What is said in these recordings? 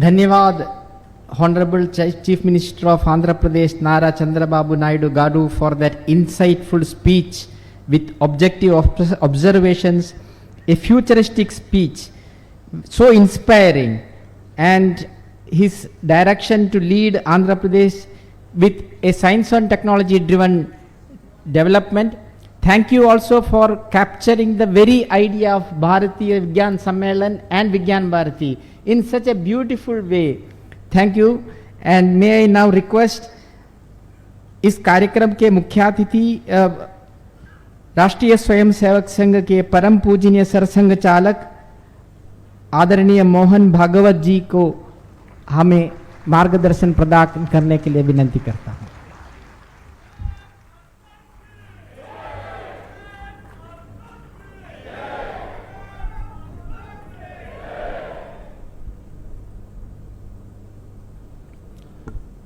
धन्यवाद Honorable Chief Minister of Andhra Pradesh Nara Chandrababu Naidu Garu for that insightful speech with objective observations, a futuristic speech, so inspiring, and his direction to lead Andhra Pradesh with a science and technology driven development. Thank you also for capturing the very idea of Bharatiya Vigyan Sammelan and Vigyan Bharati in such a beautiful way. Thank you, and may I now request इस कार्यक्रम के मुख्य अतिथि राष्ट्रीय स्वयंसेवक संघ के परम पूजनीय सरसंघ चालक आदरणीय मोहन भागवत जी को हमें मार्गदर्शन प्रदान करने के लिए विनंती करता हूं।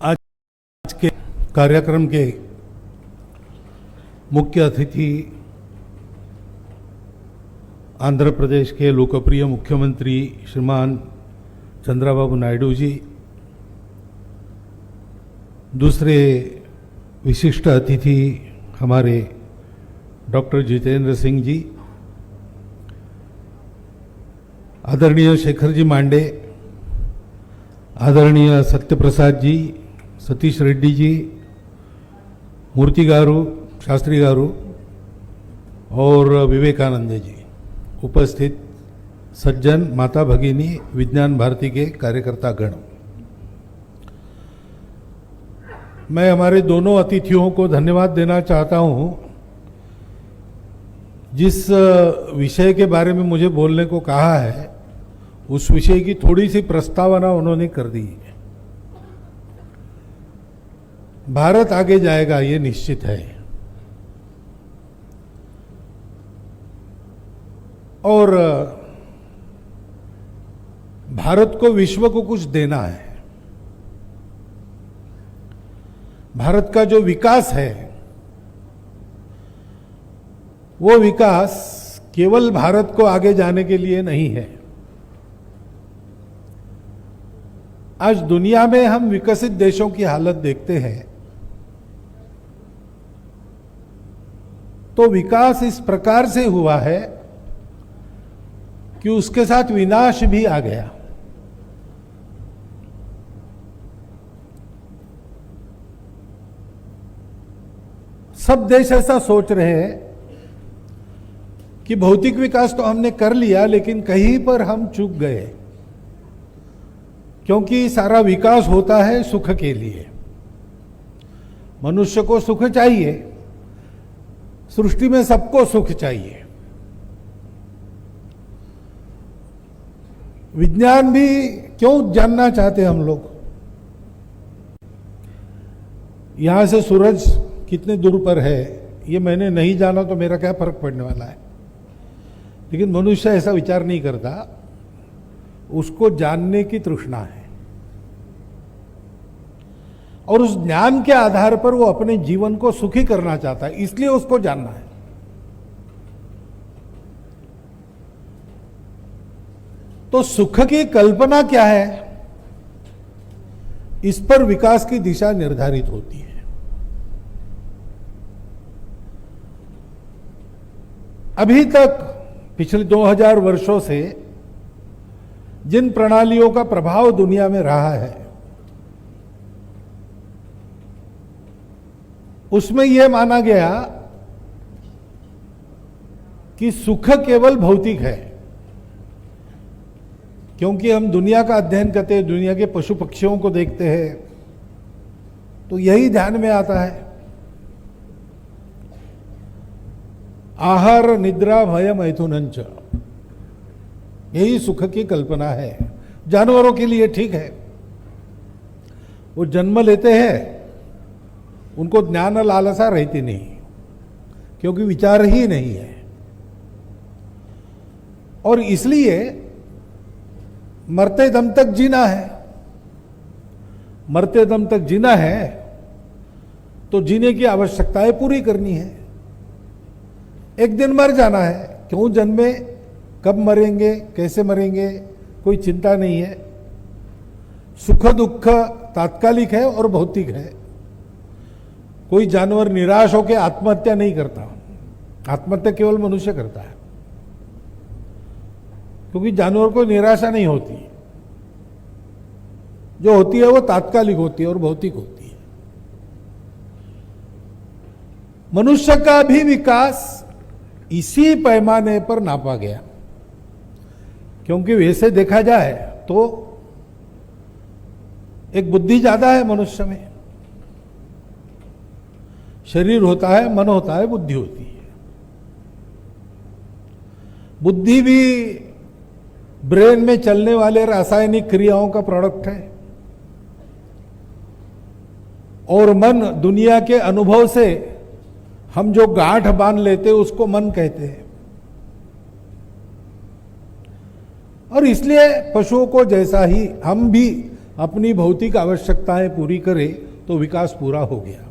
आज के कार्यक्रम के मुख्य अतिथि आंध्र प्रदेश के लोकप्रिय मुख्यमंत्री श्रीमान चंद्रबाबू नायडू जी, दूसरे विशिष्ट अतिथि हमारे डॉक्टर जितेंद्र सिंह जी, आदरणीय शेखर जी मांडे, आदरणीय सत्यप्रसाद जी, सतीश रेड्डी जी, मूर्ति गारू, शास्त्री गारू और विवेकानंद जी, उपस्थित सज्जन, माता भगिनी, विज्ञान भारती के कार्यकर्ता गण, मैं हमारे दोनों अतिथियों को धन्यवाद देना चाहता हूं। जिस विषय के बारे में मुझे बोलने को कहा है उस विषय की थोड़ी सी प्रस्तावना उन्होंने कर दी है। भारत आगे जाएगा, ये निश्चित है, और भारत को विश्व को कुछ देना है। भारत का जो विकास है वो विकास केवल भारत को आगे जाने के लिए नहीं है। आज दुनिया में हम विकसित देशों की हालत देखते हैं तो विकास इस प्रकार से हुआ है कि उसके साथ विनाश भी आ गया। सब देश ऐसा सोच रहे हैं कि भौतिक विकास तो हमने कर लिया, लेकिन कहीं पर हम चूक गए, क्योंकि सारा विकास होता है सुख के लिए। मनुष्य को सुख चाहिए, सृष्टि में सबको सुख चाहिए। विज्ञान भी क्यों जानना चाहते हैं हम लोग? यहां से सूरज कितने दूर पर है ये मैंने नहीं जाना तो मेरा क्या फर्क पड़ने वाला है, लेकिन मनुष्य ऐसा विचार नहीं करता, उसको जानने की तृष्णा है और उस ज्ञान के आधार पर वो अपने जीवन को सुखी करना चाहता है, इसलिए उसको जानना है। तो सुख की कल्पना क्या है, इस पर विकास की दिशा निर्धारित होती है। अभी तक पिछले 2000 वर्षों से जिन प्रणालियों का प्रभाव दुनिया में रहा है उसमें यह माना गया कि सुख केवल भौतिक है, क्योंकि हम दुनिया का अध्ययन करते हैं, दुनिया के पशु पक्षियों को देखते हैं तो यही ध्यान में आता है। आहार निद्रा भय मैथुनंच, यही सुख की कल्पना है। जानवरों के लिए ठीक है, वो जन्म लेते हैं, उनको ज्ञान लालसा रहती नहीं, क्योंकि विचार ही नहीं है, और इसलिए मरते दम तक जीना है। मरते दम तक जीना है तो जीने की आवश्यकताएं पूरी करनी है। एक दिन मर जाना है, क्यों जन्मे, कब मरेंगे, कैसे मरेंगे, कोई चिंता नहीं है। सुख दुख तात्कालिक है और भौतिक है। कोई जानवर निराश होकर आत्महत्या नहीं करता, आत्महत्या केवल मनुष्य करता है, क्योंकि जानवर को निराशा नहीं होती। जो होती है वो तात्कालिक होती है और भौतिक होती है। मनुष्य का भी विकास इसी पैमाने पर नापा गया, क्योंकि वैसे देखा जाए तो एक बुद्धि ज्यादा है मनुष्य में। शरीर होता है, मन होता है, बुद्धि होती है। बुद्धि भी ब्रेन में चलने वाले रासायनिक क्रियाओं का प्रोडक्ट है, और मन दुनिया के अनुभव से हम जो गांठ बांध लेते हैं उसको मन कहते हैं। और इसलिए पशुओं को जैसा ही हम भी अपनी भौतिक आवश्यकताएं पूरी करें तो विकास पूरा हो गया।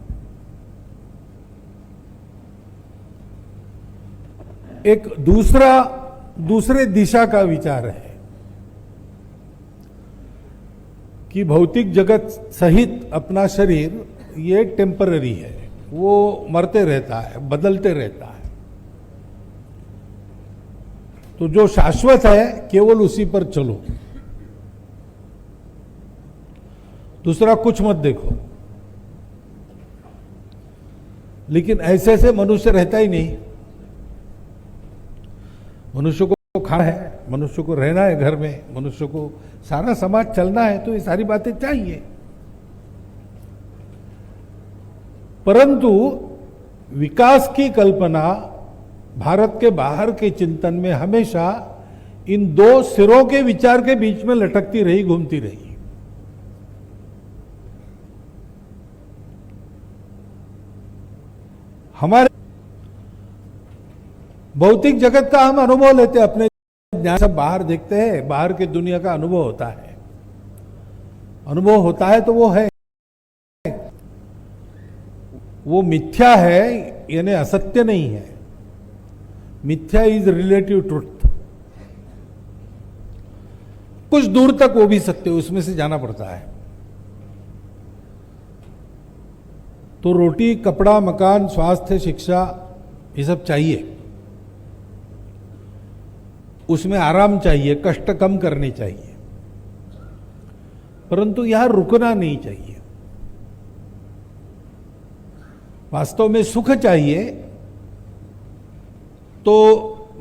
एक दूसरे दिशा का विचार है कि भौतिक जगत सहित अपना शरीर ये टेम्पररी है, वो मरते रहता है, बदलते रहता है। तो जो शाश्वत है केवल उसी पर चलो, दूसरा कुछ मत देखो। लेकिन ऐसे से मनुष्य रहता ही नहीं। मनुष्य को खाना है, मनुष्य को रहना है घर में, मनुष्य को सारा समाज चलना है, तो ये सारी बातें चाहिए। परंतु विकास की कल्पना भारत के बाहर के चिंतन में हमेशा इन दो सिरों के विचार के बीच में लटकती रही, घूमती रही। हमारे भौतिक जगत का हम अनुभव लेते हैं, अपने ज्ञान से बाहर देखते हैं, बाहर की दुनिया का अनुभव होता है। अनुभव होता है तो वो है, वो मिथ्या है यानी असत्य नहीं है। मिथ्या इज रिलेटिव ट्रुथ। कुछ दूर तक वो भी सत्य, उसमें से जाना पड़ता है। तो रोटी, कपड़ा, मकान, स्वास्थ्य, शिक्षा, ये सब चाहिए। उसमें आराम चाहिए, कष्ट कम करने चाहिए, परंतु यहां रुकना नहीं चाहिए। वास्तव में सुख चाहिए तो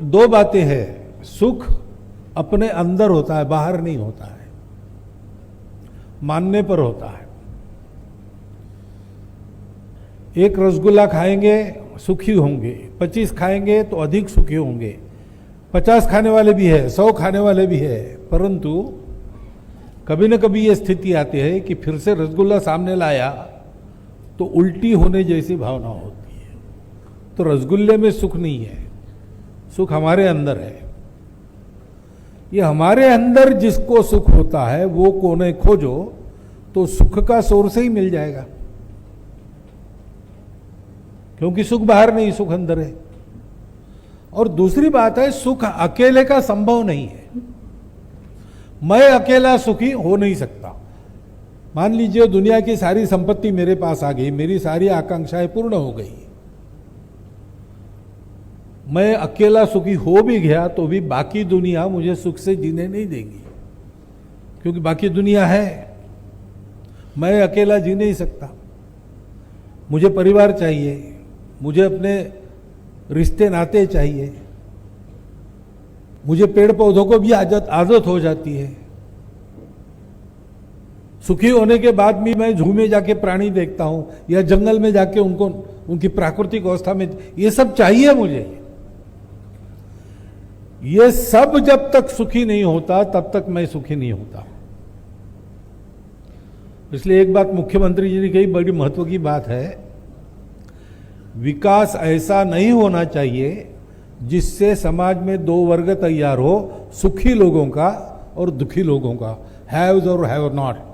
दो बातें हैं। सुख अपने अंदर होता है, बाहर नहीं होता है, मानने पर होता है। एक रसगुल्ला खाएंगे सुखी होंगे, 25 खाएंगे तो अधिक सुखी होंगे, 50 खाने वाले भी है, 100 खाने वाले भी है। परंतु कभी न कभी ये स्थिति आती है कि फिर से रसगुल्ला सामने लाया तो उल्टी होने जैसी भावना होती है। तो रसगुल्ले में सुख नहीं है, सुख हमारे अंदर है। ये हमारे अंदर जिसको सुख होता है वो कोने खोजो तो सुख का सोर्स ही मिल जाएगा, क्योंकि सुख बाहर नहीं, सुख अंदर है। और दूसरी बात है, सुख अकेले का संभव नहीं है। मैं अकेला सुखी हो नहीं सकता। मान लीजिए दुनिया की सारी संपत्ति मेरे पास आ गई, मेरी सारी आकांक्षाएं पूर्ण हो गई, मैं अकेला सुखी हो भी गया तो भी बाकी दुनिया मुझे सुख से जीने नहीं देगी, क्योंकि बाकी दुनिया है, मैं अकेला जी नहीं सकता। मुझे परिवार चाहिए, मुझे अपने रिश्ते नाते चाहिए, मुझे पेड़ पौधों को भी आदत हो जाती है। सुखी होने के बाद भी मैं झू में जाके प्राणी देखता हूं या जंगल में जाके उनको उनकी प्राकृतिक अवस्था में, ये सब चाहिए मुझे। ये सब जब तक सुखी नहीं होता तब तक मैं सुखी नहीं होता। इसलिए एक बात मुख्यमंत्री जी ने कही, बड़ी महत्व की बात है, विकास ऐसा नहीं होना चाहिए जिससे समाज में दो वर्ग तैयार हो, सुखी लोगों का और दुखी लोगों का, हैव्स और हैव नॉट।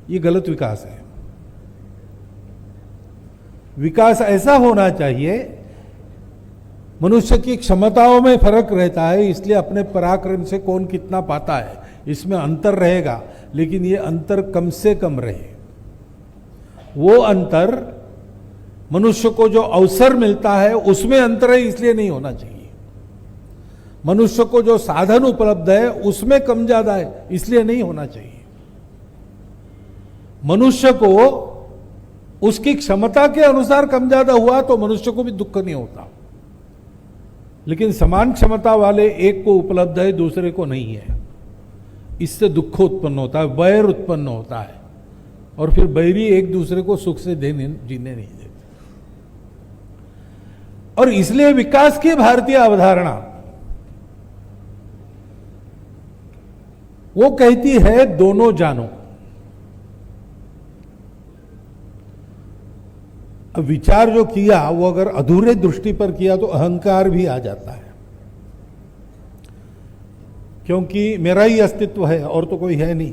ये गलत विकास है। विकास ऐसा होना चाहिए, मनुष्य की क्षमताओं में फर्क रहता है, इसलिए अपने पराक्रम से कौन कितना पाता है इसमें अंतर रहेगा, लेकिन ये अंतर कम से कम रहे। वो अंतर मनुष्य को जो अवसर मिलता है उसमें अंतर है, इसलिए नहीं होना चाहिए। मनुष्य को जो साधन उपलब्ध है उसमें कम ज्यादा है, इसलिए नहीं होना चाहिए। मनुष्य को उसकी क्षमता के अनुसार कम ज्यादा हुआ तो मनुष्य को भी दुख नहीं होता, लेकिन समान क्षमता वाले एक को उपलब्ध है, दूसरे को नहीं है, इससे दुख उत्पन्न होता है, वैर उत्पन्न होता है, और फिर बैरी एक दूसरे को सुख से जीने नहीं देते। और इसलिए विकास की भारतीय अवधारणा वो कहती है दोनों जानो। अब विचार जो किया वो अगर अधूरे दृष्टि पर किया तो अहंकार भी आ जाता है, क्योंकि मेरा ही अस्तित्व है और तो कोई है नहीं,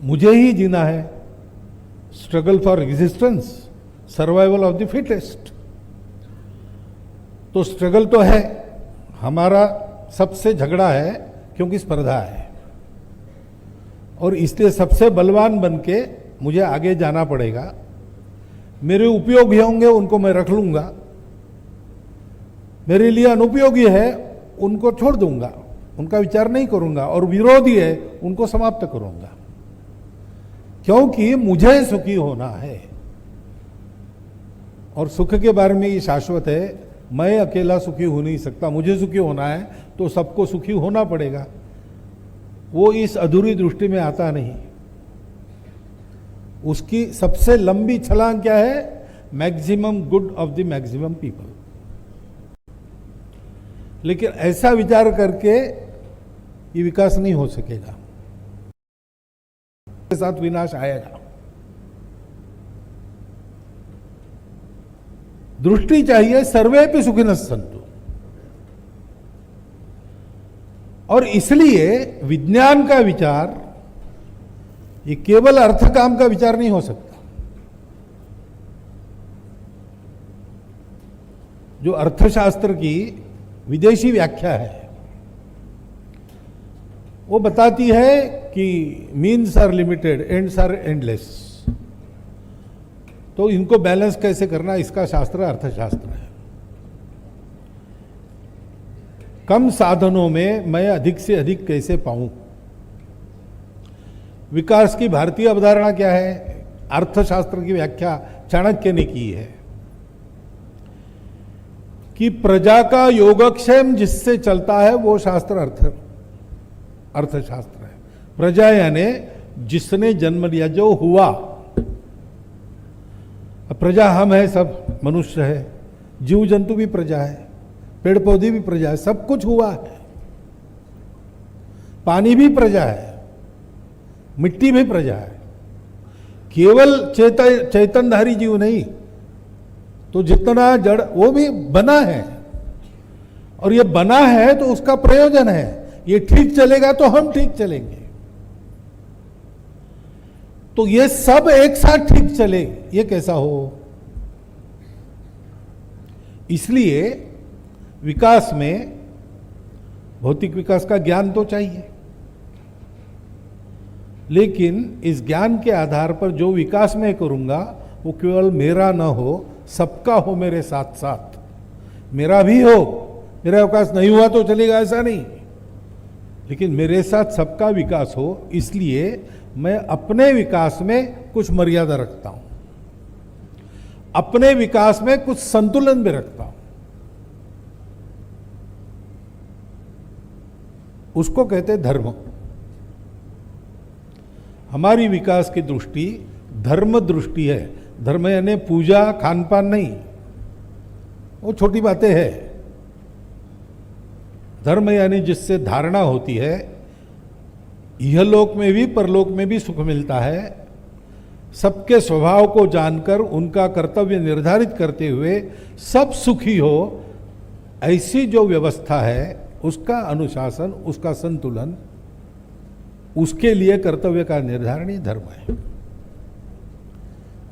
मुझे ही जीना है। Struggle for existence, survival of the fittest. तो स्ट्रगल तो है, हमारा सबसे झगड़ा है, क्योंकि स्पर्धा है, और इसलिए सबसे बलवान बन के मुझे आगे जाना पड़ेगा। मेरे उपयोगी होंगे उनको मैं रख लूंगा, मेरे लिए अनुपयोगी है उनको छोड़ दूंगा, उनका विचार नहीं करूंगा, और विरोधी है उनको समाप्त करूंगा, क्योंकि मुझे सुखी होना है। और सुख के बारे में ये शाश्वत है, मैं अकेला सुखी हो नहीं सकता, मुझे सुखी होना है तो सबको सुखी होना पड़ेगा। वो इस अधूरी दृष्टि में आता नहीं। उसकी सबसे लंबी छलांग क्या है? Maximum good of the maximum people. लेकिन ऐसा विचार करके ये विकास नहीं हो सकेगा, के साथ विनाश आएगा। दृष्टि चाहिए सर्वे पे सुखिनः सन्तु। और इसलिए विज्ञान का विचार ये केवल अर्थ काम का विचार नहीं हो सकता। जो अर्थशास्त्र की विदेशी व्याख्या है वो बताती है कि means are limited, ends are endless. तो इनको बैलेंस कैसे करना, इसका शास्त्र अर्थशास्त्र है। कम साधनों में मैं अधिक से अधिक कैसे पाऊं। विकास की भारतीय अवधारणा क्या है? अर्थशास्त्र की व्याख्या चाणक्य ने की है कि प्रजा का योगक्षेम जिससे चलता है वो शास्त्र अर्थशास्त्र है। प्रजा यानी जिसने जन्म लिया, जो हुआ। प्रजा हम है, सब मनुष्य है, जीव जंतु भी प्रजा है, पेड़ पौधे भी प्रजा है, सब कुछ हुआ है। पानी भी प्रजा है, मिट्टी भी प्रजा है। केवल चैतन्यधारी जीव नहीं, तो जितना जड़ वो भी बना है, और ये बना है तो उसका प्रयोजन है। ये ठीक चलेगा तो हम ठीक चलेंगे। तो ये सब एक साथ ठीक चले, ये कैसा हो? इसलिए विकास में भौतिक विकास का ज्ञान तो चाहिए, लेकिन इस ज्ञान के आधार पर जो विकास मैं करूंगा वो केवल मेरा ना हो, सबका हो मेरे साथ साथ। मेरा भी हो, मेरा विकास नहीं हुआ तो चलेगा ऐसा नहीं, लेकिन मेरे साथ सबका विकास हो। इसलिए मैं अपने विकास में कुछ मर्यादा रखता हूं, अपने विकास में कुछ संतुलन भी रखता हूं। उसको कहते धर्म। हमारी विकास की दृष्टि धर्म दृष्टि है। धर्म यानी पूजा खान पान नहीं, वो छोटी बातें हैं। धर्म यानी जिससे धारणा होती है इहलोक में भी परलोक में भी सुख मिलता है। सबके स्वभाव को जानकर उनका कर्तव्य निर्धारित करते हुए सब सुखी हो, ऐसी जो व्यवस्था है उसका अनुशासन, उसका संतुलन, उसके लिए कर्तव्य का निर्धारण ही धर्म है।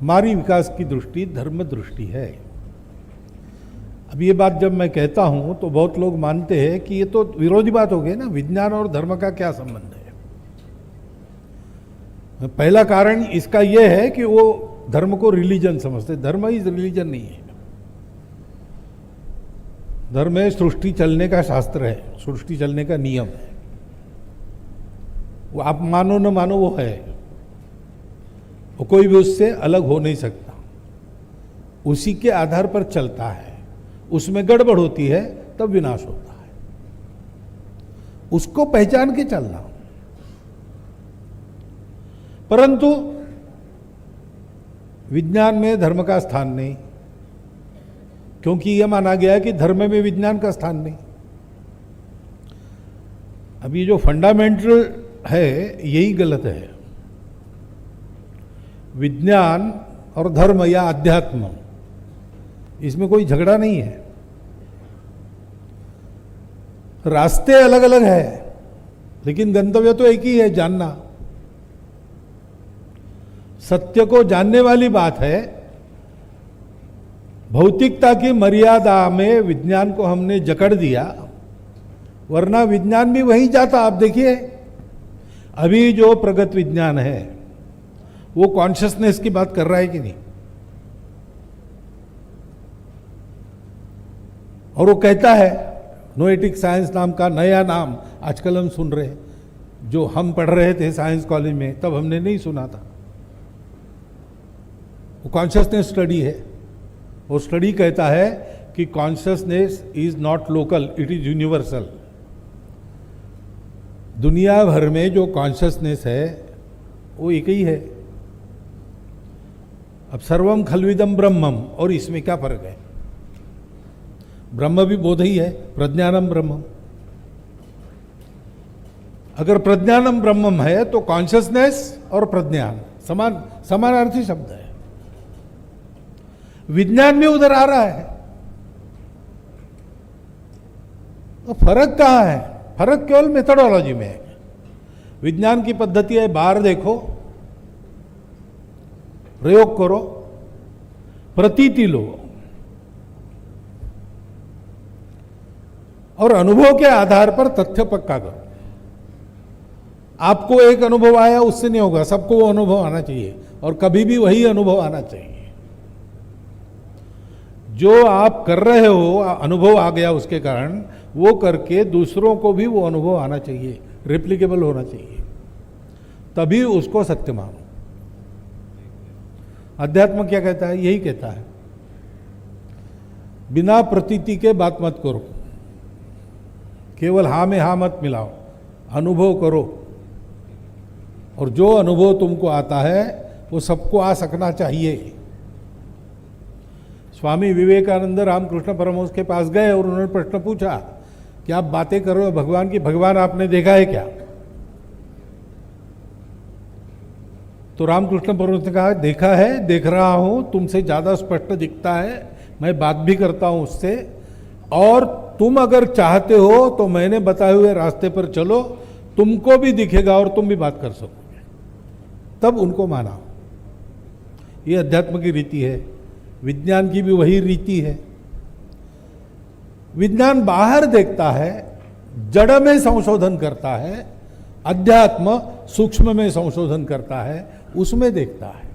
हमारी विकास की दृष्टि धर्म दृष्टि है। अब ये बात जब मैं कहता हूं तो बहुत लोग मानते हैं कि ये तो विरोधी बात हो गई ना, विज्ञान और धर्म का क्या संबंध है। पहला कारण इसका यह है कि वो धर्म को रिलीजन समझते, धर्म इज रिलीजन नहीं है। धर्म है सृष्टि चलने का शास्त्र है, सृष्टि चलने का नियम है, वो आप मानो न मानो वो है, वो कोई भी उससे अलग हो नहीं सकता, उसी के आधार पर चलता है। उसमें गड़बड़ होती है तब विनाश होता है, उसको पहचान के चलना। परंतु विज्ञान में धर्म का स्थान नहीं, क्योंकि यह माना गया है कि धर्म में विज्ञान का स्थान नहीं। अब ये जो फंडामेंटल है यही गलत है। विज्ञान और धर्म या अध्यात्म, इसमें कोई झगड़ा नहीं है। रास्ते अलग अलग है लेकिन गंतव्य तो एक ही है, जानना। सत्य को जानने वाली बात है। भौतिकता की मर्यादा में विज्ञान को हमने जकड़ दिया, वरना विज्ञान भी वहीं जाता। आप देखिए अभी जो प्रगत विज्ञान है वो कॉन्शियसनेस की बात कर रहा है कि नहीं, और वो कहता है नोएटिक साइंस नाम का नया नाम आजकल हम सुन रहे हैं, जो हम पढ़ रहे थे साइंस कॉलेज में तब हमने नहीं सुना था। वो कॉन्शियसनेस स्टडी है। वो स्टडी कहता है कि consciousness is not local, it is universal. दुनिया भर में जो कॉन्शियसनेस है वो एक ही है। अब सर्वम खल्विदम ब्रह्मम, और इसमें क्या फर्क है? ब्रह्म भी बोध ही है, प्रज्ञानम ब्रह्मम। अगर प्रज्ञानम ब्रह्मम है तो कॉन्शियसनेस और प्रज्ञान समानार्थी शब्द है। विज्ञान भी उधर आ रहा है, तो फर्क कहां है? फर्क केवल मेथोडोलॉजी में है। विज्ञान की पद्धति है बाहर देखो, प्रयोग करो, प्रतीति लो और अनुभव के आधार पर तथ्य पक्का करो। आपको एक अनुभव आया उससे नहीं होगा, सबको वो अनुभव आना चाहिए, और कभी भी वही अनुभव आना चाहिए। जो आप कर रहे हो अनुभव आ गया, उसके कारण वो करके दूसरों को भी वो अनुभव आना चाहिए, रेप्लिकेबल होना चाहिए, तभी उसको सत्य मानो। अध्यात्म क्या कहता है? यही कहता है बिना प्रतीति के बात मत करो, केवल हाँ में हाँ मत मिलाओ, अनुभव करो, और जो अनुभव तुमको आता है वो सबको आ सकना चाहिए। स्वामी विवेकानंद रामकृष्ण परमहंस के पास गए और उन्होंने प्रश्न पूछा कि आप बातें कर रहे हो भगवान की, भगवान आपने देखा है क्या? तो रामकृष्ण परमहंस ने कहा देखा है, देख रहा हूं, तुमसे ज्यादा स्पष्ट दिखता है, मैं बात भी करता हूं उससे, और तुम अगर चाहते हो तो मैंने बताए हुए रास्ते पर चलो, तुमको भी दिखेगा और तुम भी बात कर सकोगे। तब उनको माना। ये अध्यात्म की रीति है, विज्ञान की भी वही रीति है। विज्ञान बाहर देखता है, जड़ में संशोधन करता है, अध्यात्म सूक्ष्म में संशोधन करता है, उसमें देखता है।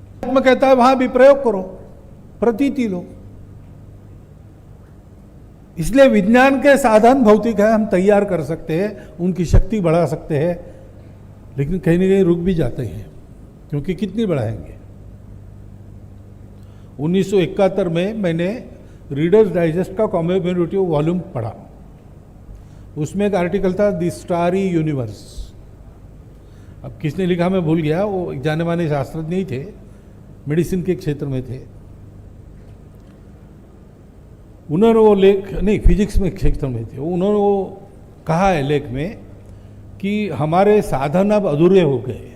अध्यात्म कहता है वहां भी प्रयोग करो, प्रतीति लो। इसलिए विज्ञान के साधन भौतिक है, हम तैयार कर सकते हैं, उनकी शक्ति बढ़ा सकते हैं, लेकिन कहीं ना कहीं रुक भी जाते हैं, क्योंकि कितनी बढ़ाएंगे। 1971 में मैंने रीडर्स डाइजेस्ट का कॉमेमोरेटिव वॉल्यूम पढ़ा। उसमें एक आर्टिकल था द स्टारी यूनिवर्स। अब किसने लिखा मैं भूल गया, वो एक जाने माने शास्त्रज्ञ ही थे, मेडिसिन के क्षेत्र में थे। उन्होंने वो लेख, नहीं फिजिक्स में क्षेत्र में थे, उन्होंने वो कहा है लेख में कि हमारे साधन अब अधूरे हो गए,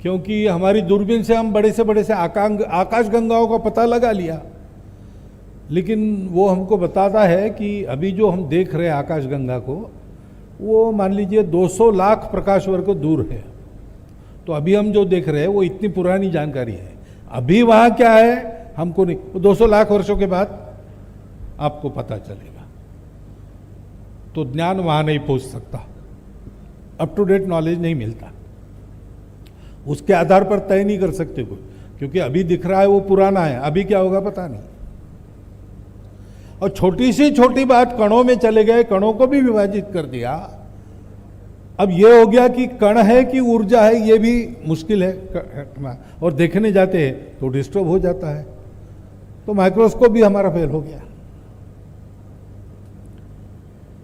क्योंकि हमारी दूरबीन से हम बड़े से आकाश गंगाओं का पता लगा लिया, लेकिन वो हमको बताता है कि अभी जो हम देख रहे हैं आकाश गंगा को, वो मान लीजिए 200 लाख प्रकाश वर्ष दूर है, तो अभी हम जो देख रहे हैं वो इतनी पुरानी जानकारी है। अभी वहां क्या है हमको नहीं, वो 200 लाख वर्षों के बाद आपको पता चलेगा। तो ज्ञान वहां नहीं पहुंच सकता, अप टू डेट नॉलेज नहीं मिलता, उसके आधार पर तय नहीं कर सकते कोई, क्योंकि अभी दिख रहा है वो पुराना है, अभी क्या होगा पता नहीं। और छोटी सी छोटी बात कणों में चले गए, कणों को भी विभाजित कर दिया। अब ये हो गया कि कण है कि ऊर्जा है, ये भी मुश्किल है, और देखने जाते हैं तो डिस्टर्ब हो जाता है। तो माइक्रोस्कोप भी हमारा फेल हो गया।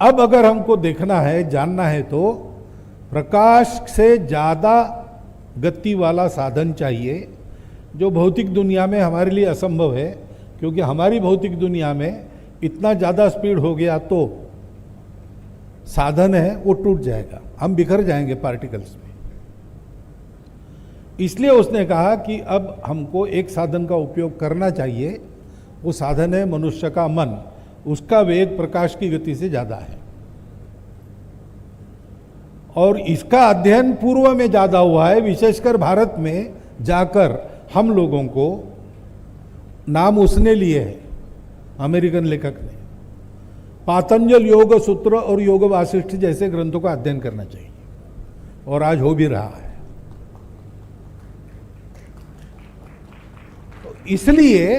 अब अगर हमको देखना है, जानना है, तो प्रकाश से ज्यादा गति वाला साधन चाहिए, जो भौतिक दुनिया में हमारे लिए असंभव है, क्योंकि हमारी भौतिक दुनिया में इतना ज्यादा स्पीड हो गया तो साधन है वो टूट जाएगा, हम बिखर जाएंगे पार्टिकल्स में। इसलिए उसने कहा कि अब हमको एक साधन का उपयोग करना चाहिए, वो साधन है मनुष्य का मन। उसका वेग प्रकाश की गति से ज्यादा है, और इसका अध्ययन पूर्व में ज्यादा हुआ है, विशेषकर भारत में जाकर हम लोगों को नाम उसने लिए है, अमेरिकन लेखक ने। पातंजल योग सूत्र और योग वासिष्ठ जैसे ग्रंथों का अध्ययन करना चाहिए, और आज हो भी रहा है। तो इसलिए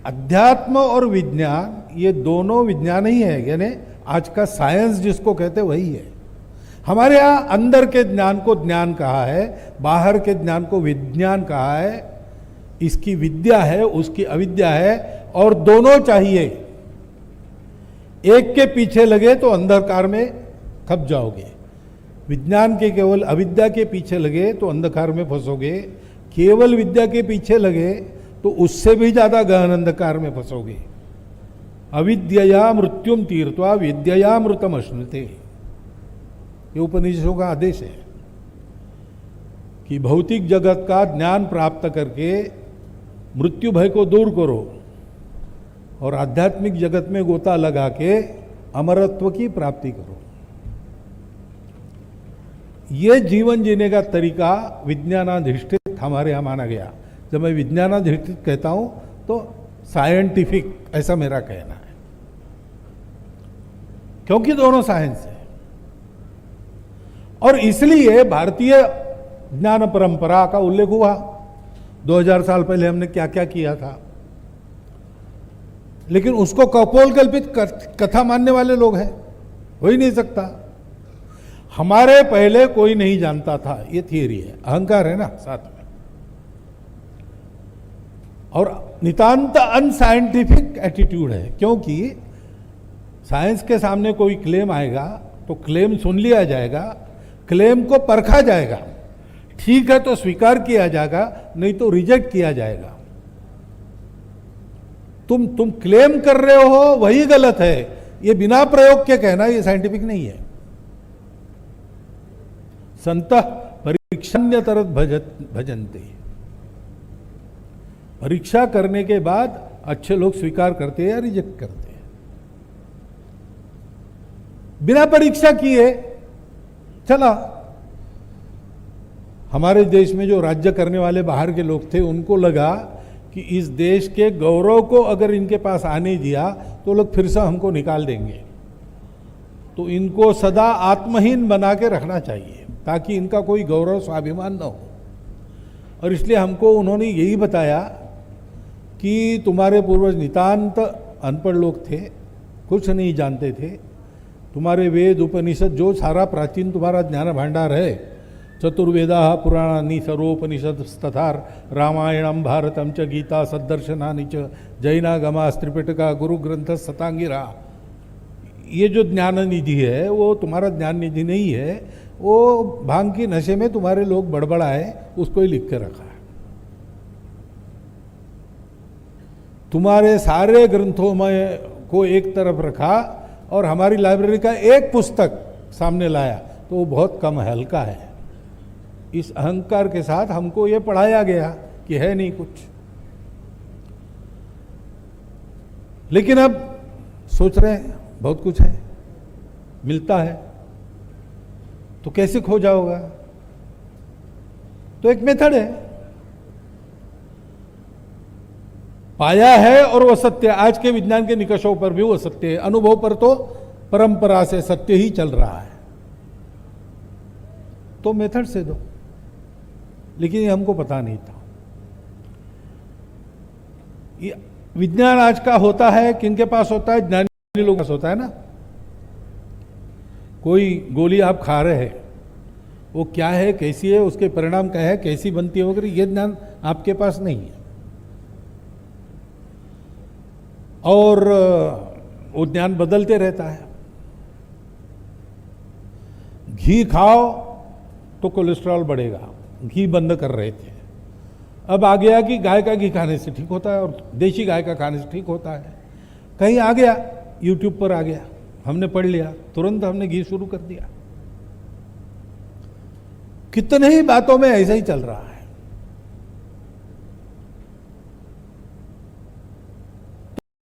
अध्यात्म और विज्ञान, ये दोनों विज्ञान ही है, यानी आज का साइंस जिसको कहते वही है। हमारे यहां अंदर के ज्ञान को ज्ञान कहा है, बाहर के ज्ञान को विज्ञान कहा है। इसकी विद्या है, उसकी अविद्या है, और दोनों चाहिए। एक के पीछे लगे तो अंधकार में खप जाओगे, विज्ञान के केवल अविद्या के पीछे लगे तो अंधकार में फंसोगे, केवल विद्या के पीछे लगे तो उससे भी ज्यादा गहन अंधकार में फंसोगे। अविद्यया मृत्युम तीर्थवा विद्यया मृतम अश्नुते, ये उपनिषदों का आदेश है कि भौतिक जगत का ज्ञान प्राप्त करके मृत्यु भय को दूर करो, और आध्यात्मिक जगत में गोता लगा के अमरत्व की प्राप्ति करो। ये जीवन जीने का तरीका विज्ञानाधिष्ठित हमारे यहां माना गया। जब मैं विज्ञानाधिष्ठित कहता हूं तो साइंटिफिक, ऐसा मेरा कहना है, क्योंकि दोनों साइंस है। और इसलिए भारतीय ज्ञान परंपरा का उल्लेख हुआ। 2000 साल पहले हमने क्या क्या किया था, लेकिन उसको कपोल कल्पित कथा मानने वाले लोग हैं, हो ही नहीं सकता। हमारे पहले कोई नहीं जानता था, ये थियरी है, अहंकार है ना साथ में। और नितांत अनसाइंटिफिक एटीट्यूड है, क्योंकि साइंस के सामने कोई क्लेम आएगा तो क्लेम सुन लिया जाएगा, क्लेम को परखा जाएगा, ठीक है तो स्वीकार किया जाएगा, नहीं तो रिजेक्ट किया जाएगा। तुम क्लेम कर रहे हो वही गलत है, ये बिना प्रयोग के कहना ये साइंटिफिक नहीं है। संतः परीक्षान्यतरत भजन्ते, परीक्षा करने के बाद अच्छे लोग स्वीकार करते हैं या रिजेक्ट करते हैं। बिना परीक्षा किए चला। हमारे देश में जो राज्य करने वाले बाहर के लोग थे, उनको लगा कि इस देश के गौरव को अगर इनके पास आने दिया तो लोग फिर से हमको निकाल देंगे, तो इनको सदा आत्महीन बना के रखना चाहिए ताकि इनका कोई गौरव स्वाभिमान न हो। और इसलिए हमको उन्होंने यही बताया कि तुम्हारे पूर्वज नितांत अनपढ़ लोग थे, कुछ नहीं जानते थे। तुम्हारे वेद उपनिषद जो सारा प्राचीन तुम्हारा ज्ञान भांडार है, चतुर्वेदा पुराणानि सर्वोपनिषदस्तथा रामायणम भारतम च गीता सद्दर्शनानि च जैनागमा त्रिपिटका गुरु ग्रंथ सतांगिरा, ये जो ज्ञान निधि है वो तुम्हारा ज्ञान निधि नहीं है, वो भांग की नशे में तुम्हारे लोग बड़बड़ा है, उसको ही लिख के रखा है। तुम्हारे सारे ग्रंथों में को एक तरफ रखा और हमारी लाइब्रेरी का एक पुस्तक सामने लाया तो वो बहुत कम है, हल्का है। इस अहंकार के साथ हमको ये पढ़ाया गया कि है नहीं कुछ। लेकिन अब सोच रहे हैं बहुत कुछ है, मिलता है, तो कैसे खो जाओगा? तो एक मेथड है, पाया है और वो सत्य, आज के विज्ञान के निकषों पर भी वो सत्य है, अनुभव पर तो परंपरा से सत्य ही चल रहा है, तो मेथड से दो। लेकिन ये हमको पता नहीं था। ये विज्ञान आज का होता है, किनके पास होता है? ज्ञानी लोगों के पास होता है ना। कोई गोली आप खा रहे हैं, वो क्या है, कैसी है, उसके परिणाम क्या है, कैसी बनती है वगैरह, ये ज्ञान आपके पास नहीं है। और वो ज्ञान बदलते रहता है। घी खाओ तो कोलेस्ट्रॉल बढ़ेगा, घी बंद कर रहे थे। अब आ गया कि गाय का घी खाने से ठीक होता है और देशी गाय का खाने से ठीक होता है। कहीं आ गया, यूट्यूब पर आ गया, हमने पढ़ लिया, तुरंत हमने घी शुरू कर दिया। कितने ही बातों में ऐसा ही चल रहा है।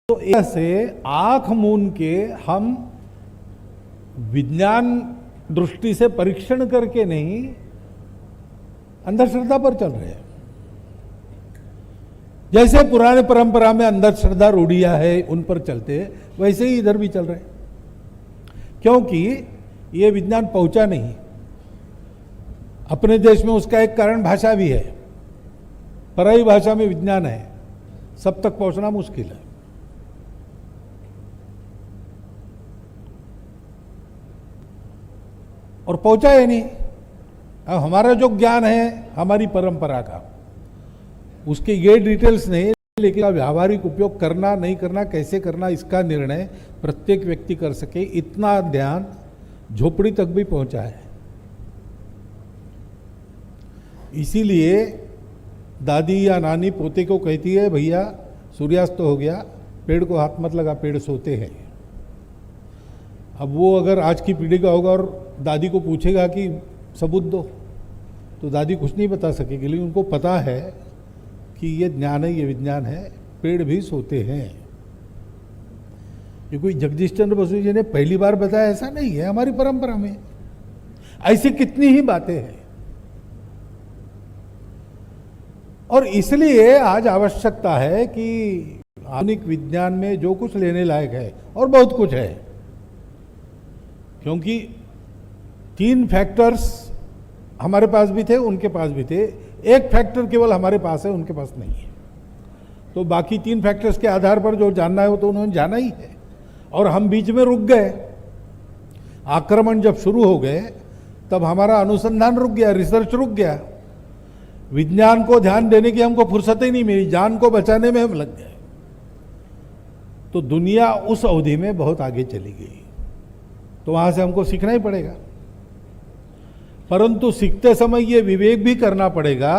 तो ऐसे आंख मूंद के हम विज्ञान दृष्टि से परीक्षण करके नहीं, अंधश्रद्धा पर चल रहे हैं। जैसे पुराने परंपरा में अंधश्रद्धा रूढ़ियां है, उन पर चलते, वैसे ही इधर भी चल रहे हैं। क्योंकि ये विज्ञान पहुंचा नहीं। अपने देश में उसका एक कारण भाषा भी है। पराई भाषा में विज्ञान है, सब तक पहुंचना मुश्किल है। और पहुंचा ही नहीं। अब हमारा जो ज्ञान है हमारी परंपरा का, उसके ये डिटेल्स नहीं, लेकिन व्यावहारिक उपयोग करना नहीं करना, कैसे करना, इसका निर्णय प्रत्येक व्यक्ति कर सके, इतना ध्यान झोपड़ी तक भी पहुंचा है। इसीलिए दादी या नानी पोते को कहती है, भैया सूर्यास्त हो गया, पेड़ को हाथ मत लगा, पेड़ सोते हैं। अब वो अगर आज की पीढ़ी का होगा और दादी को पूछेगा कि सबूत दो, तो दादी कुछ नहीं बता सकेगी। लेकिन उनको पता है कि ये ज्ञान है, ये विज्ञान है, पेड़ भी सोते हैं। ये कोई जगदीश चंद्र बसु जी ने पहली बार बताया ऐसा नहीं है, हमारी परंपरा में ऐसी कितनी ही बातें हैं। और इसलिए आज आवश्यकता है कि आधुनिक विज्ञान में जो कुछ लेने लायक है, और बहुत कुछ है, क्योंकि 3 फैक्टर्स हमारे पास भी थे, उनके पास भी थे। एक फैक्टर केवल हमारे पास है, उनके पास नहीं है। तो बाकी 3 फैक्टर्स के आधार पर जो जानना है वो तो उन्होंने जाना ही है। और हम बीच में रुक गए। आक्रमण जब शुरू हो गए तब हमारा अनुसंधान रुक गया, रिसर्च रुक गया। विज्ञान को ध्यान देने की हमको फुर्सत ही नहीं मिली, जान को बचाने में हम लग गए। तो दुनिया उस अवधि में बहुत आगे चली गई। तो वहां से हमको सीखना ही पड़ेगा। परंतु सीखते समय ये विवेक भी करना पड़ेगा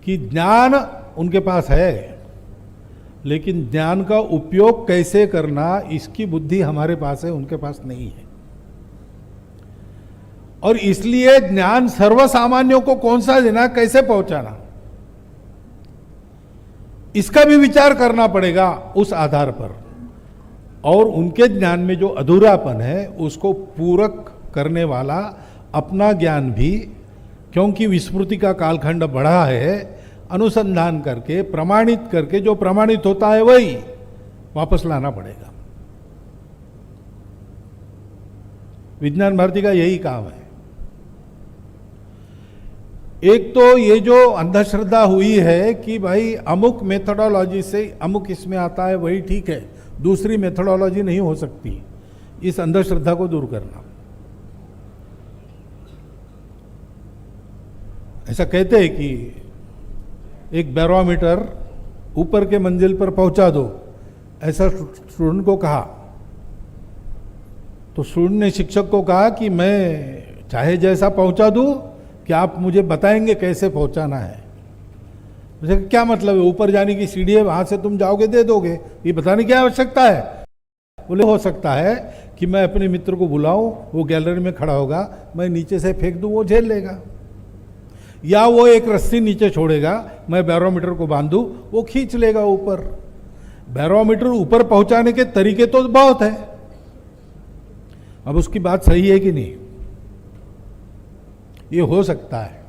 कि ज्ञान उनके पास है, लेकिन ज्ञान का उपयोग कैसे करना, इसकी बुद्धि हमारे पास है, उनके पास नहीं है। और इसलिए ज्ञान सर्वसामान्यों को कौन सा देना, कैसे पहुंचाना, इसका भी विचार करना पड़ेगा उस आधार पर। और उनके ज्ञान में जो अधूरापन है उसको पूरक करने वाला अपना ज्ञान भी, क्योंकि विस्मृति का कालखंड बढ़ा है, अनुसंधान करके प्रमाणित करके, जो प्रमाणित होता है वही वापस लाना पड़ेगा। विज्ञान भारती का यही काम है। एक तो ये जो अंधश्रद्धा हुई है कि भाई अमुक मेथोडोलॉजी से अमुक इसमें आता है वही ठीक है, दूसरी मेथोडोलॉजी नहीं हो सकती, इस अंधश्रद्धा को दूर करना। ऐसा कहते हैं कि एक बैरोमीटर ऊपर के मंजिल पर पहुंचा दो, ऐसा स्टूडेंट को कहा। तो स्टूडेंट ने शिक्षक को कहा कि मैं चाहे जैसा पहुंचा दूं, कि आप मुझे बताएंगे कैसे पहुंचाना है। मुझे क्या मतलब है, ऊपर जाने की सीढ़ी है, वहां से तुम जाओगे दे दोगे, ये बताने की आवश्यकता है। बोले हो सकता है कि मैं अपने मित्र को बुलाऊं, वो गैलरी में खड़ा होगा, मैं नीचे से फेंक दूं, वो झेल लेगा। या वो एक रस्सी नीचे छोड़ेगा, मैं बैरोमीटर को बांधूं, वो खींच लेगा ऊपर। बैरोमीटर ऊपर पहुंचाने के तरीके तो बहुत है। अब उसकी बात सही है कि नहीं, ये हो सकता है।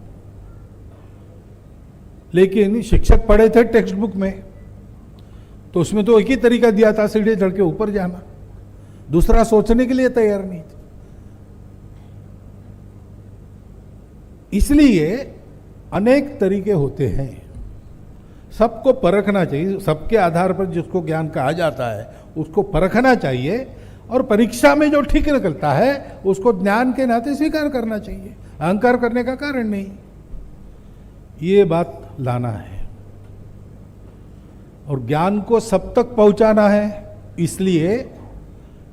लेकिन शिक्षक पढ़े थे टेक्स्ट बुक में, तो उसमें तो एक ही तरीका दिया था, सीढ़ी चढ़ के ऊपर जाना, दूसरा सोचने के लिए तैयार नहीं थे। इसलिए अनेक तरीके होते हैं, सबको परखना चाहिए, सबके आधार पर जिसको ज्ञान कहा जाता है उसको परखना चाहिए, और परीक्षा में जो ठीक निकलता है उसको ज्ञान के नाते स्वीकार करना चाहिए, अहंकार करने का कारण नहीं। ये बात लाना है और ज्ञान को सब तक पहुंचाना है। इसलिए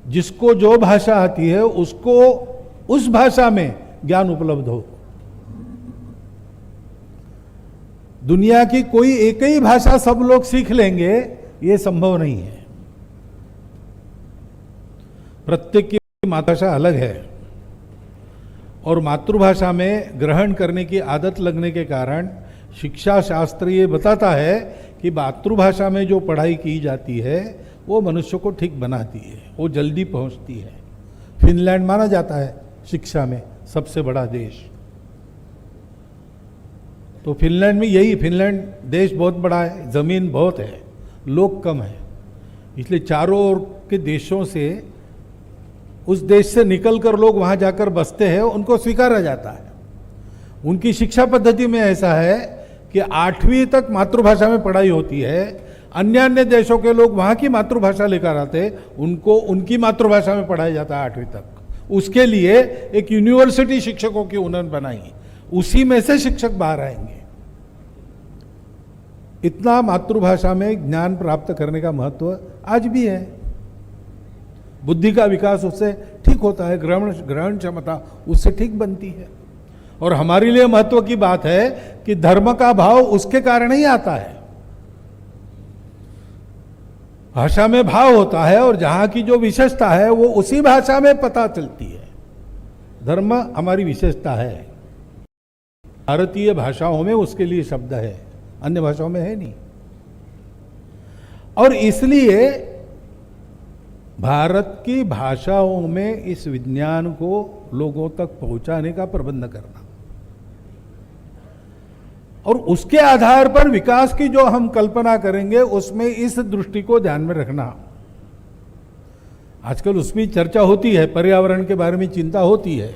जिसको जो भाषा आती है उसको उस भाषा में ज्ञान उपलब्ध हो। दुनिया की कोई एक ही भाषा सब लोग सीख लेंगे, ये संभव नहीं है। प्रत्येक की मातृभाषा अलग है और मातृभाषा में ग्रहण करने की आदत लगने के कारण शिक्षा शास्त्र ये बताता है कि मातृभाषा में जो पढ़ाई की जाती है वो मनुष्य को ठीक बनाती है, वो जल्दी पहुंचती है। फिनलैंड माना जाता है शिक्षा में सबसे बड़ा देश, तो फिनलैंड में यही, फिनलैंड देश बहुत बड़ा है, जमीन बहुत है, लोग कम है, इसलिए चारों ओर के देशों से, उस देश से निकलकर लोग वहां जाकर बसते हैं, उनको स्वीकारा जाता है। उनकी शिक्षा पद्धति में ऐसा है कि 8वीं तक मातृभाषा में पढ़ाई होती है। अन्य देशों के लोग वहां की मातृभाषा लेकर आते, उनको उनकी मातृभाषा में पढ़ाया जाता है 8वीं तक। उसके लिए एक यूनिवर्सिटी शिक्षकों की उन्होंने बनाई, उसी में से शिक्षक बाहर आएंगे। इतना मातृभाषा में ज्ञान प्राप्त करने का महत्व आज भी है। बुद्धि का विकास उससे ठीक होता है, ग्रहण क्षमता उससे ठीक बनती है। और हमारे लिए महत्व की बात है कि धर्म का भाव उसके कारण ही आता है। भाषा में भाव होता है और जहां की जो विशेषता है वो उसी भाषा में पता चलती है। धर्म हमारी विशेषता है, भारतीय भाषाओं में उसके लिए शब्द है, अन्य भाषाओं में है नहीं। और इसलिए भारत की भाषाओं में इस विज्ञान को लोगों तक पहुंचाने का प्रबंध करना और उसके आधार पर विकास की जो हम कल्पना करेंगे उसमें इस दृष्टि को ध्यान में रखना। आजकल उसमें चर्चा होती है, पर्यावरण के बारे में चिंता होती है,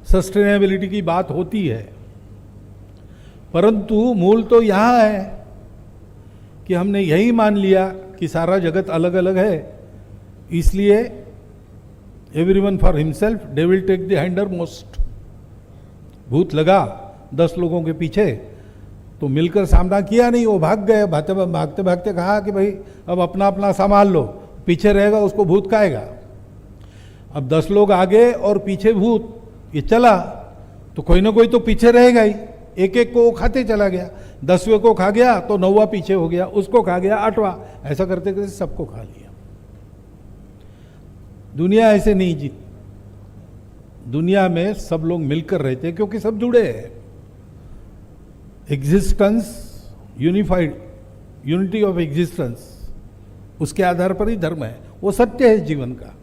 सस्टेनेबिलिटी की बात होती है, परंतु मूल तो यहां है कि हमने यही मान लिया कि सारा जगत अलग अलग है, इसलिए everyone for himself, they will take the hindmost. भूत लगा 10 लोगों के पीछे तो मिलकर सामना किया नहीं, वो भाग गए, भागते भागते कहा कि भाई अब अपना अपना संभाल लो, पीछे रहेगा उसको भूत खाएगा। अब 10 लोग आगे और पीछे भूत, ये चला तो कोई ना कोई तो पीछे रहेगा ही, एक एक को खाते चला गया, 10वें को खा गया तो 9वां पीछे हो गया, उसको खा गया 8वां, ऐसा करते करते सबको खा लिया। दुनिया ऐसे नहीं जीत, दुनिया में सब लोग मिलकर रहते हैं क्योंकि सब जुड़े हैं। Existence unified, unity of existence, उसके आधार पर ही धर्म है, वो सत्य है जीवन का।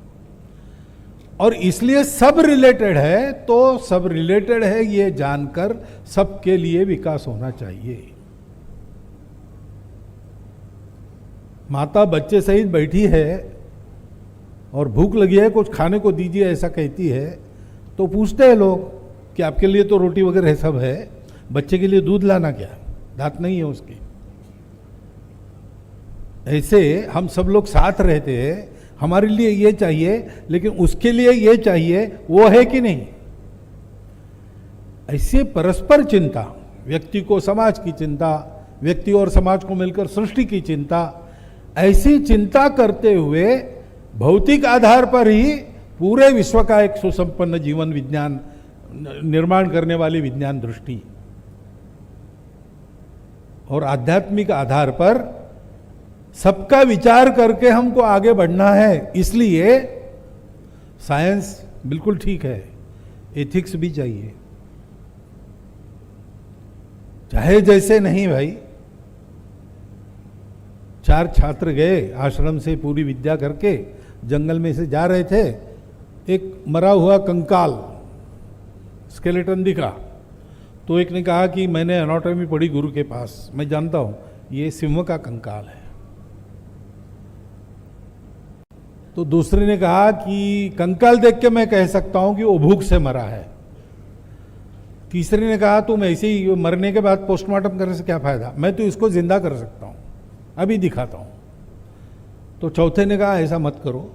और इसलिए सब रिलेटेड है, तो सब रिलेटेड है ये जानकर सबके लिए विकास होना चाहिए। माता बच्चे सहित बैठी है और भूख लगी है, कुछ खाने को दीजिए ऐसा कहती है, तो पूछते हैं लोग कि आपके लिए तो रोटी वगैरह सब है, बच्चे के लिए दूध लाना क्या, दांत नहीं है उसके। ऐसे हम सब लोग साथ रहते हैं, हमारे लिए ये चाहिए लेकिन उसके लिए ये चाहिए, वो है कि नहीं। ऐसे परस्पर चिंता, व्यक्ति को समाज की चिंता, व्यक्ति और समाज को मिलकर सृष्टि की चिंता, ऐसी चिंता करते हुए भौतिक आधार पर ही पूरे विश्व का एक सुसंपन्न जीवन विज्ञान निर्माण करने वाली विज्ञान दृष्टि, और आध्यात्मिक आधार पर सबका विचार करके हमको आगे बढ़ना है। इसलिए साइंस बिल्कुल ठीक है, एथिक्स भी चाहिए, चाहे जैसे नहीं भाई। 4 छात्र गए आश्रम से पूरी विद्या करके, जंगल में से जा रहे थे, एक मरा हुआ कंकाल स्केलेटन दिखा, तो एक ने कहा कि मैंने एनाटॉमी पढ़ी गुरु के पास, मैं जानता हूं ये सिंह का कंकाल है। तो दूसरे ने कहा कि कंकाल देख के मैं कह सकता हूं कि वो भूख से मरा है। तीसरे ने कहा तुम ऐसे ही मरने के बाद पोस्टमार्टम करने से क्या फायदा, मैं तो इसको जिंदा कर सकता हूं, अभी दिखाता हूं। तो चौथे ने कहा ऐसा मत करो,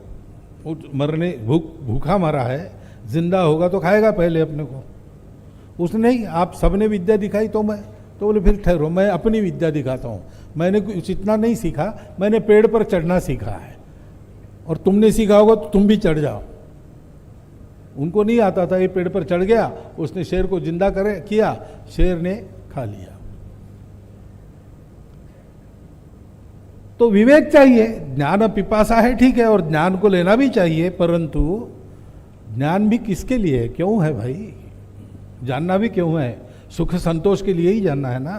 वो मरने भूखा मरा है, जिंदा होगा तो खाएगा पहले अपने को। उसने नहीं, आप सबने विद्या दिखाई तो मैं, तो बोले फिर ठहरो, मैं अपनी विद्या दिखाता हूँ। मैंने कुछ इतना नहीं सीखा, मैंने पेड़ पर चढ़ना सीखा है, और तुमने सीखा होगा तो तुम भी चढ़ जाओ। उनको नहीं आता था, ये पेड़ पर चढ़ गया, उसने शेर को जिंदा किया, शेर ने खा लिया। तो विवेक चाहिए, ज्ञान पिपासा है ठीक है, और ज्ञान को लेना भी चाहिए, परंतु ज्ञान भी किसके लिए है, क्यों है भाई, जानना भी क्यों है? सुख संतोष के लिए ही जानना है ना।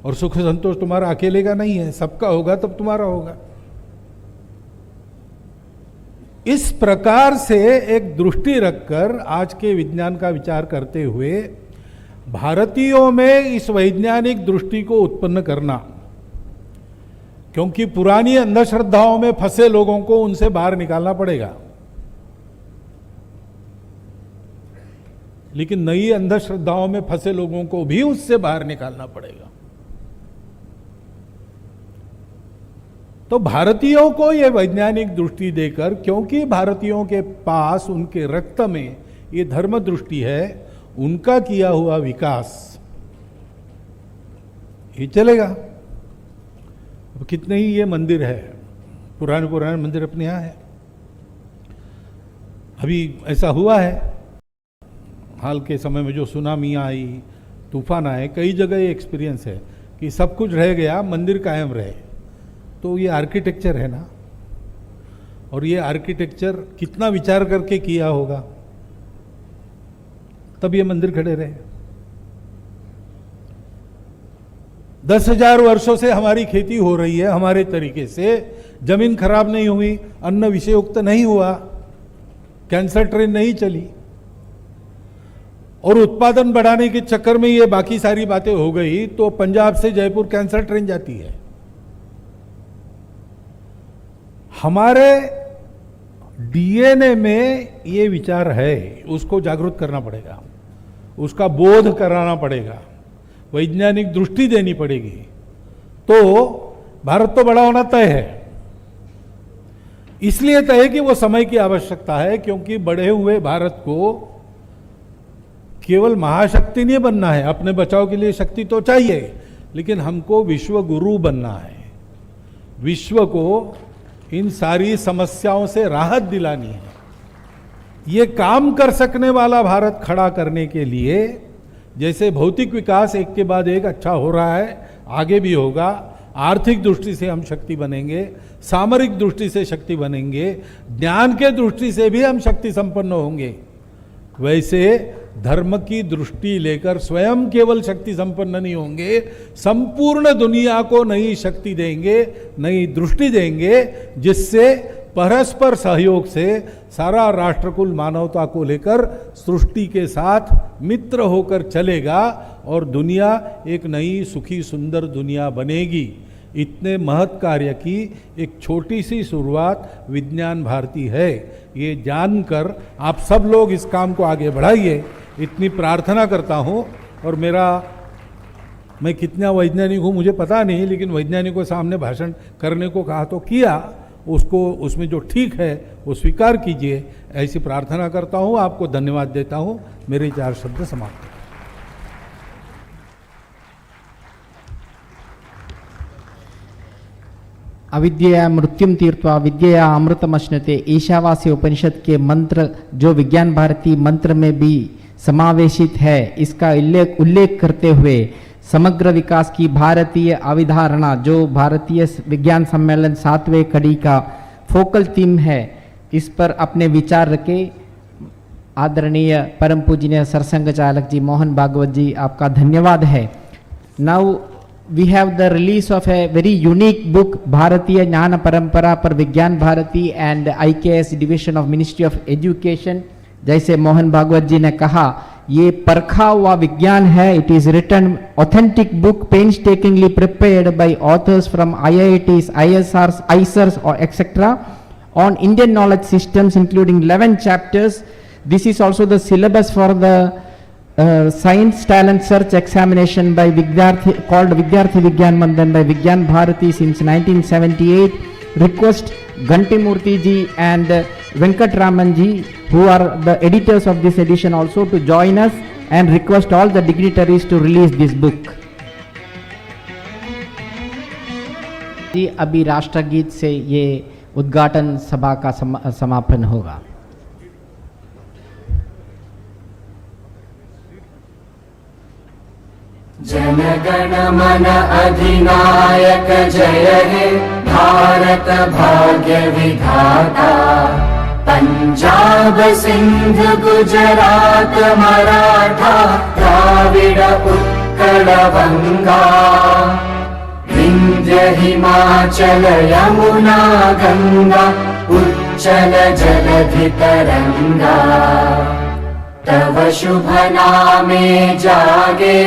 और सुख संतोष तुम्हारा अकेले का नहीं है, सबका होगा तब तुम्हारा होगा। इस प्रकार से एक दृष्टि रखकर आज के विज्ञान का विचार करते हुए भारतीयों में इस वैज्ञानिक दृष्टि को उत्पन्न करना, क्योंकि पुरानी अंधश्रद्धाओं में फंसे लोगों को उनसे बाहर निकालना पड़ेगा, लेकिन नई अंधश्रद्धाओं में फंसे लोगों को भी उससे बाहर निकालना पड़ेगा। तो भारतीयों को यह वैज्ञानिक दृष्टि देकर, क्योंकि भारतीयों के पास उनके रक्त में ये धर्म दृष्टि है, उनका किया हुआ विकास ये चलेगा। अब कितने ही ये मंदिर है, पुराने पुराने मंदिर अपने यहां है। अभी ऐसा हुआ है हाल के समय में, जो सुनामी आई, तूफान आए, कई जगह ये एक्सपीरियंस है कि सब कुछ रह गया, मंदिर कायम रहे। तो ये आर्किटेक्चर है ना, और ये आर्किटेक्चर कितना विचार करके किया होगा, तब ये मंदिर खड़े रहे। 10,000 वर्षों से हमारी खेती हो रही है हमारे तरीके से, जमीन खराब नहीं हुई, अन्न विषयुक्त नहीं हुआ, कैंसर ट्रेन नहीं चली, और उत्पादन बढ़ाने के चक्कर में ये बाकी सारी बातें हो गई, तो पंजाब से जयपुर कैंसर ट्रेन जाती है। हमारे डीएनए में ये विचार है, उसको जागरूक करना पड़ेगा, उसका बोध कराना पड़ेगा, वैज्ञानिक दृष्टि देनी पड़ेगी, तो भारत तो बड़ा होना तय है। इसलिए तय है कि वो समय की आवश्यकता है, क्योंकि बढ़े हुए भारत को केवल महाशक्ति नहीं बनना है, अपने बचाव के लिए शक्ति तो चाहिए, लेकिन हमको विश्व गुरु बनना है। विश्व को इन सारी समस्याओं से राहत दिलानी है। ये काम कर सकने वाला भारत खड़ा करने के लिए, जैसे भौतिक विकास एक के बाद एक अच्छा हो रहा है, आगे भी होगा, आर्थिक दृष्टि से हम शक्ति बनेंगे, सामरिक दृष्टि से शक्ति बनेंगे, ज्ञान के दृष्टि से भी हम शक्ति संपन्न होंगे, वैसे धर्म की दृष्टि लेकर स्वयं केवल शक्ति संपन्न नहीं होंगे, संपूर्ण दुनिया को नई शक्ति देंगे, नई दृष्टि देंगे, जिससे परस्पर सहयोग से सारा राष्ट्रकुल मानवता को लेकर सृष्टि के साथ मित्र होकर चलेगा, और दुनिया एक नई सुखी सुंदर दुनिया बनेगी। इतने महत् कार्य की एक छोटी सी शुरुआत विज्ञान भारती है। ये जानकर आप सब लोग इस काम को आगे बढ़ाइए, इतनी प्रार्थना करता हूँ। और मैं कितना वैज्ञानिक हूँ मुझे पता नहीं, लेकिन वैज्ञानिकों के सामने भाषण करने को कहा तो किया, उसको उसमें जो ठीक है वो स्वीकार कीजिए, ऐसी प्रार्थना करता हूँ। आपको धन्यवाद देता हूँ। मेरे 4 शब्द समाप्त। अविद्यया मृत्युम तीर्त्वा विद्यया अमृतमश्नुते, ईशावास्य उपनिषद के मंत्र जो विज्ञान भारती मंत्र में भी समावेशित है, इसका उल्लेख करते हुए समग्र विकास की भारतीय अवधारणा, जो भारतीय विज्ञान सम्मेलन 7वें कड़ी का फोकल थीम है, इस पर अपने विचार रखे आदरणीय परम पूजनीय सरसंघ चालक जी मोहन भागवत जी, आपका धन्यवाद है। Now we have the release of a very unique book, Bharatiya Jnana Parampara पर विज्ञान Bharti and IKS division of Ministry of Education। जैसे मोहन भागवत जी ने कहा ये परखा हुआ विज्ञान है. It is written authentic book painstakingly prepared by authors from IITs, ISRs, ICERs or etc. on Indian knowledge systems including 11 chapters. This is also the syllabus for the science talent search examination by Vidyarthi, called Vidyarthi Vigyan Mandan by Vigyan Bharati since 1978. Request Ganti Murthy ji and Venkat Raman ji, who are the editors of this edition, also to join us, and request all the dignitaries to release this book. जी अभी राष्ट्रगीत से ये उद्घाटन सभा का समापन होगा. जन गण मन अधिनायक जय हे भारत भाग्य विधाता. पंजाब सिंध गुजरात मराठा द्राविड उत्कल बंगा. विंध्य हिमाचल यमुना गंगा उच्चल जलधि तरंगा. तव शुभ नामे जागे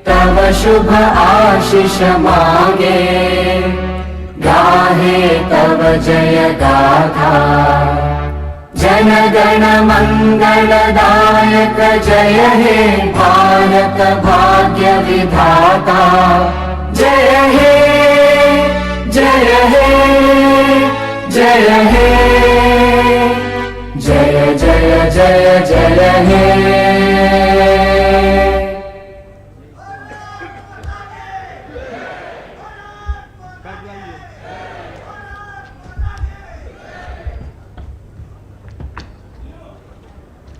तव शुभ आशीष मागे. गाहे तव जय गाथा जन गण मंगलदायक जय हे भारत भाग्य विधाता. जय हे जय हे जय हे जय जय जय जय हे.